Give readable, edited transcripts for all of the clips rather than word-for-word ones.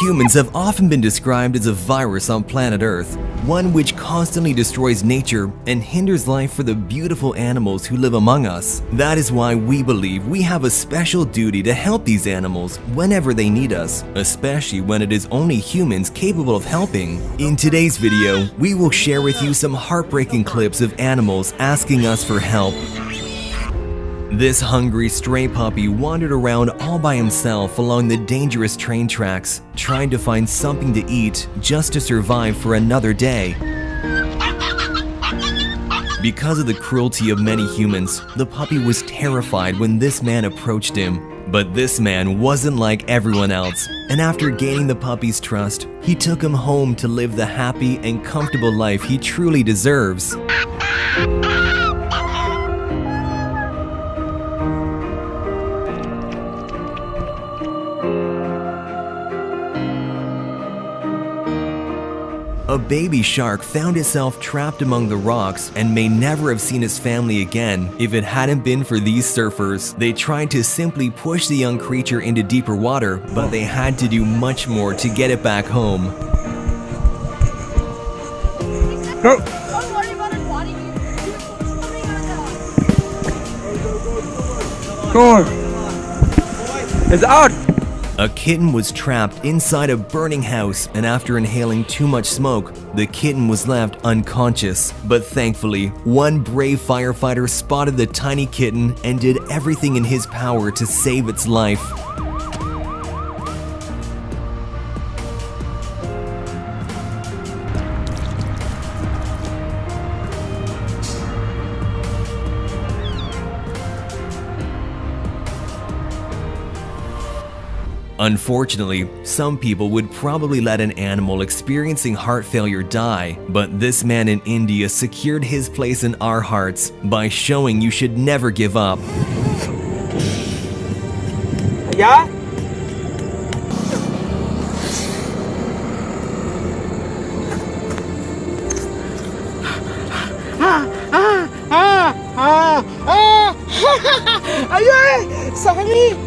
humans have often been described as a virus on planet Earth, one which constantly destroys nature and hinders life for the beautiful animals who live among us. That is why we believe we have a special duty to help these animals whenever they need us, especially when it is only humans capable of helping. In today's video, we will share with you some heartbreaking clips of animals asking us for help. This hungry stray puppy wandered around all by himself along the dangerous train tracks, trying to find something to eat just to survive for another day. Because of the cruelty of many humans, the puppy was terrified when this man approached him. But this man wasn't like everyone else, and after gaining the puppy's trust, he took him home to live the happy and comfortable life he truly deserves. A baby shark found itself trapped among the rocks and may never have seen its family again if it hadn't been for these surfers. They tried to simply push the young creature into deeper water, but they had to do much more to get it back home. Go! Go on! It's out! A kitten was trapped inside a burning house, and after inhaling too much smoke, the kitten was left unconscious. But thankfully, one brave firefighter spotted the tiny kitten and did everything in his power to save its life. Unfortunately, some people would probably let an animal experiencing heart failure die, but this man in India secured his place in our hearts by showing you should never give up. Yeah? Ayun! Sa kami!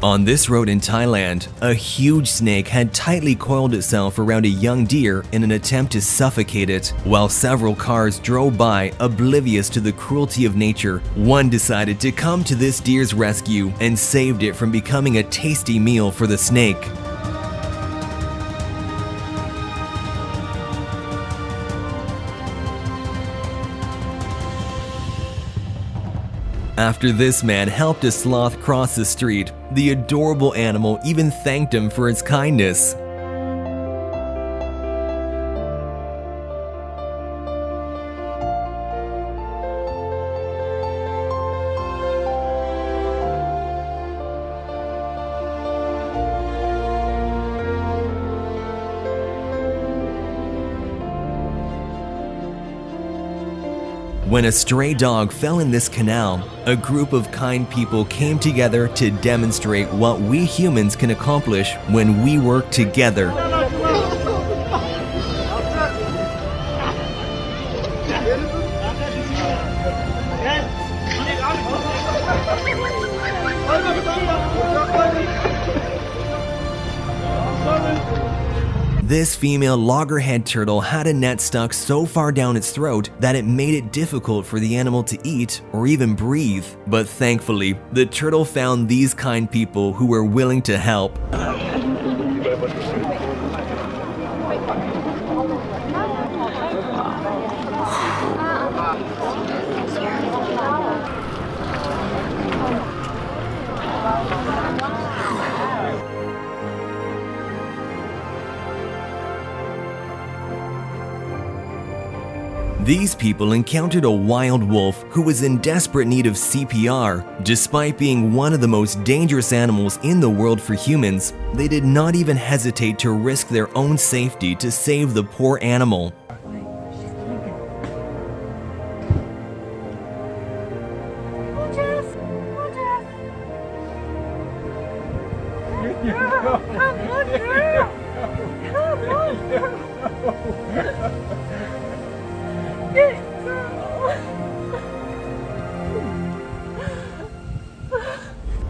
On this road in Thailand, a huge snake had tightly coiled itself around a young deer in an attempt to suffocate it. While several cars drove by, oblivious to the cruelty of nature, one decided to come to this deer's rescue and saved it from becoming a tasty meal for the snake. After this man helped a sloth cross the street, the adorable animal even thanked him for his kindness. When a stray dog fell in this canal, a group of kind people came together to demonstrate what we humans can accomplish when we work together. This female loggerhead turtle had a net stuck so far down its throat that it made it difficult for the animal to eat or even breathe. But thankfully, the turtle found these kind people who were willing to help. These people encountered a wild wolf who was in desperate need of CPR. Despite being one of the most dangerous animals in the world for humans, they did not even hesitate to risk their own safety to save the poor animal.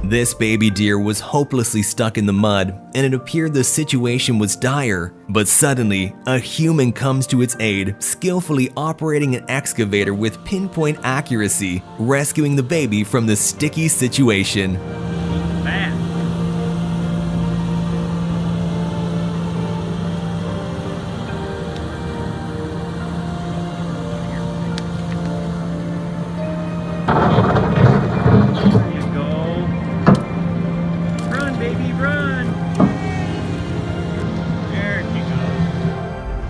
This baby deer was hopelessly stuck in the mud, and it appeared the situation was dire. But suddenly, a human comes to its aid, skillfully operating an excavator with pinpoint accuracy, rescuing the baby from the sticky situation.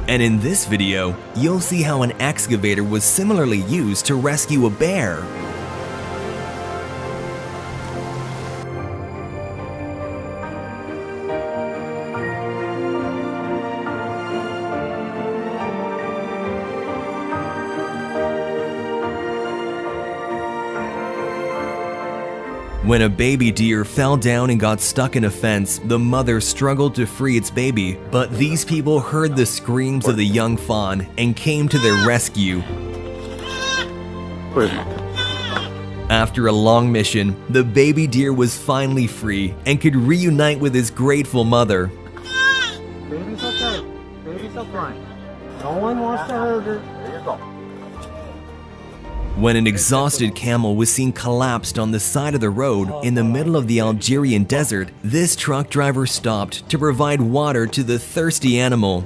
And in this video, you'll see how an excavator was similarly used to rescue a bear. When a baby deer fell down and got stuck in a fence, the mother struggled to free its baby, but these people heard the screams of the young fawn and came to their rescue. After a long mission, the baby deer was finally free and could reunite with his grateful mother. Baby's okay. Baby's fine. No one wants to hurt her. There you go. When an exhausted camel was seen collapsed on the side of the road in the middle of the Algerian desert, this truck driver stopped to provide water to the thirsty animal.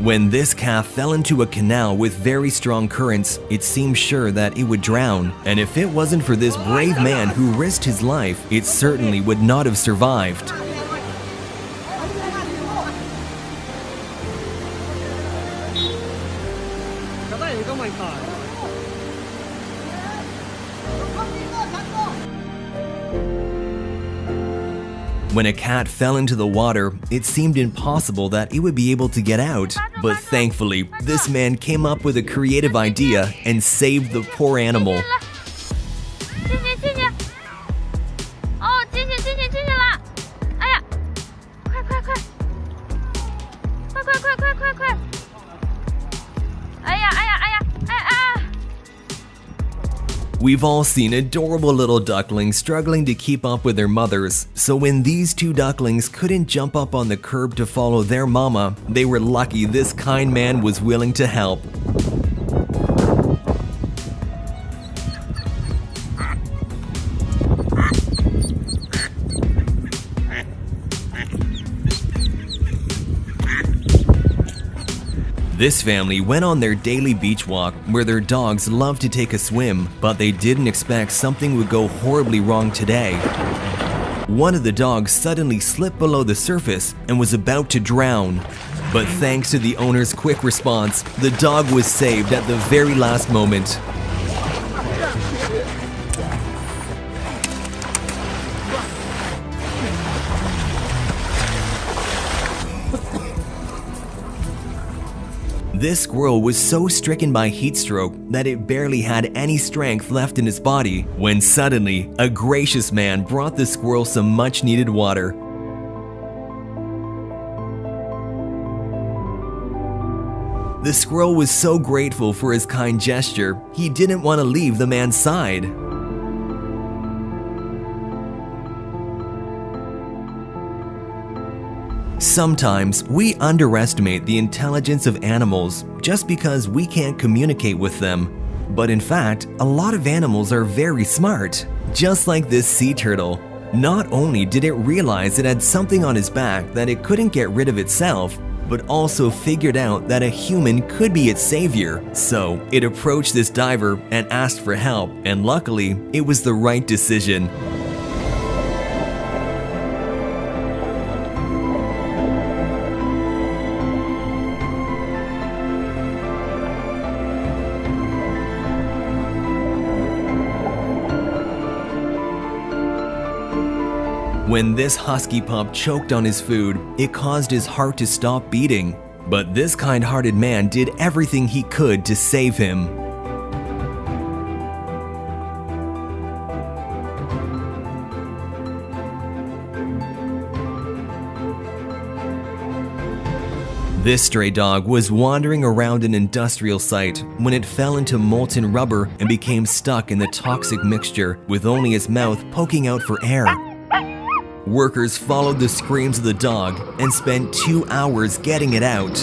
When this calf fell into a canal with very strong currents, it seemed sure that it would drown, and if it wasn't for this brave man who risked his life, it certainly would not have survived. When a cat fell into the water, it seemed impossible that it would be able to get out. But thankfully, this man came up with a creative idea and saved the poor animal. We've all seen adorable little ducklings struggling to keep up with their mothers, so when these two ducklings couldn't jump up on the curb to follow their mama, they were lucky this kind man was willing to help. This family went on their daily beach walk where their dogs love to take a swim, but they didn't expect something would go horribly wrong today. One of the dogs suddenly slipped below the surface and was about to drown. But thanks to the owner's quick response, the dog was saved at the very last moment. This squirrel was so stricken by heat stroke that it barely had any strength left in its body, when suddenly, a gracious man brought the squirrel some much-needed water. The squirrel was so grateful for his kind gesture, he didn't want to leave the man's side. Sometimes we underestimate the intelligence of animals just because we can't communicate with them. But in fact, a lot of animals are very smart. Just like this sea turtle. Not only did it realize it had something on its back that it couldn't get rid of itself, but also figured out that a human could be its savior. So it approached this diver and asked for help, and luckily, it was the right decision. When this husky pup choked on his food, it caused his heart to stop beating. But this kind-hearted man did everything he could to save him. This stray dog was wandering around an industrial site when it fell into molten rubber and became stuck in the toxic mixture with only its mouth poking out for air. Workers followed the screams of the dog and spent 2 hours getting it out.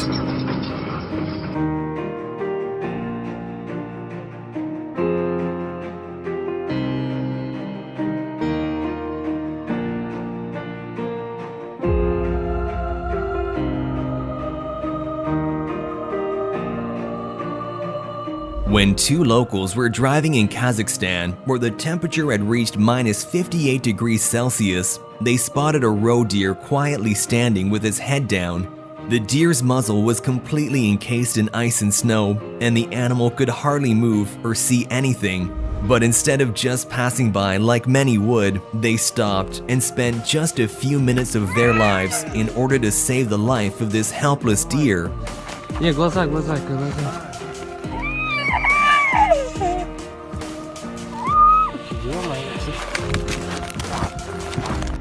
When two locals were driving in Kazakhstan, where the temperature had reached minus 58 degrees Celsius, they spotted a roe deer quietly standing with its head down. The deer's muzzle was completely encased in ice and snow, and the animal could hardly move or see anything. But instead of just passing by like many would, they stopped and spent just a few minutes of their lives in order to save the life of this helpless deer. Не, глаза, глаза.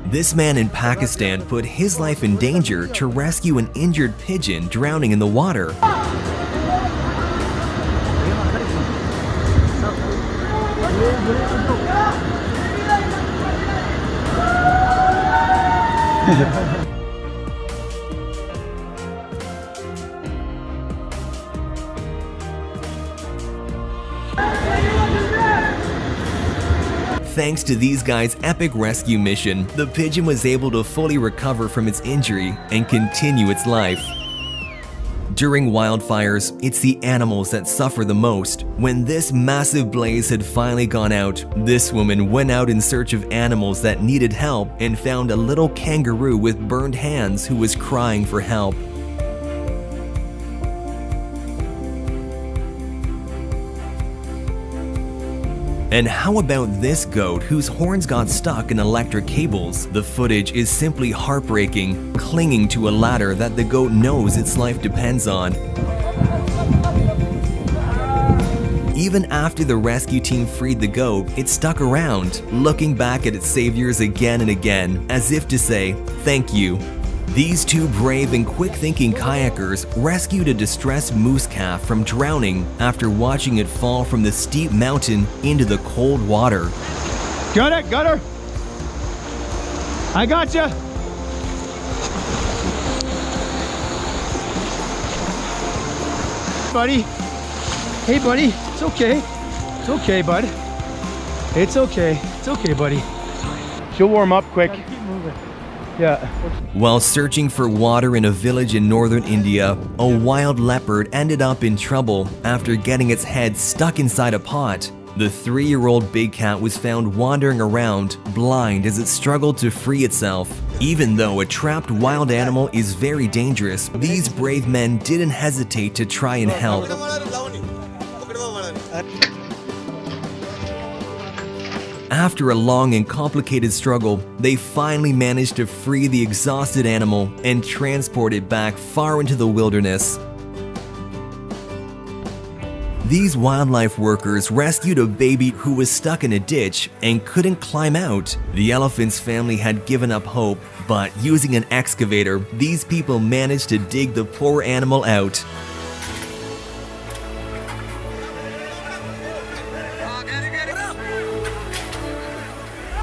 This man in Pakistan put his life in danger to rescue an injured pigeon drowning in the water. Thanks to these guys' epic rescue mission, the pigeon was able to fully recover from its injury and continue its life. During wildfires, it's the animals that suffer the most. When this massive blaze had finally gone out, this woman went out in search of animals that needed help and found a little kangaroo with burned hands who was crying for help. And how about this goat whose horns got stuck in electric cables? The footage is simply heartbreaking, clinging to a ladder that the goat knows its life depends on. Even after the rescue team freed the goat, it stuck around, looking back at its saviors again and again, as if to say, "Thank you." These two brave and quick-thinking kayakers rescued a distressed moose calf from drowning after watching it fall from the steep mountain into the cold water. Got her! I gotcha! Buddy. Hey, buddy. It's okay. It's okay, bud. It's okay. It's okay, buddy. She'll warm up quick. Keep moving. Yeah. While searching for water in a village in northern India, a wild leopard ended up in trouble after getting its head stuck inside a pot. The 3-year-old big cat was found wandering around, blind as it struggled to free itself. Even though a trapped wild animal is very dangerous, these brave men didn't hesitate to try and help. After a long and complicated struggle, they finally managed to free the exhausted animal and transport it back far into the wilderness. These wildlife workers rescued a baby who was stuck in a ditch and couldn't climb out. The elephant's family had given up hope, but using an excavator, these people managed to dig the poor animal out.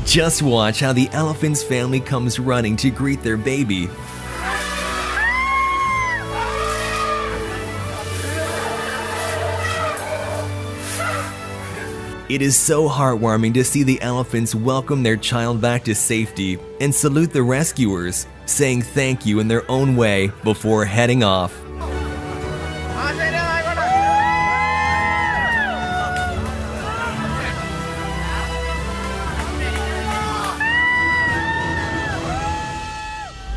Just watch how the elephant's family comes running to greet their baby. It is so heartwarming to see the elephants welcome their child back to safety and salute the rescuers, saying thank you in their own way before heading off.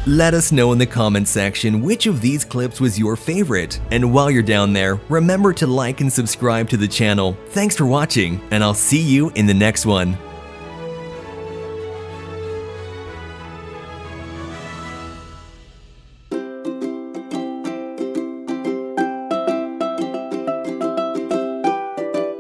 Let us know in the comment section which of these clips was your favorite. And while you're down there, remember to like and subscribe to the channel. Thanks for watching, and I'll see you in the next one.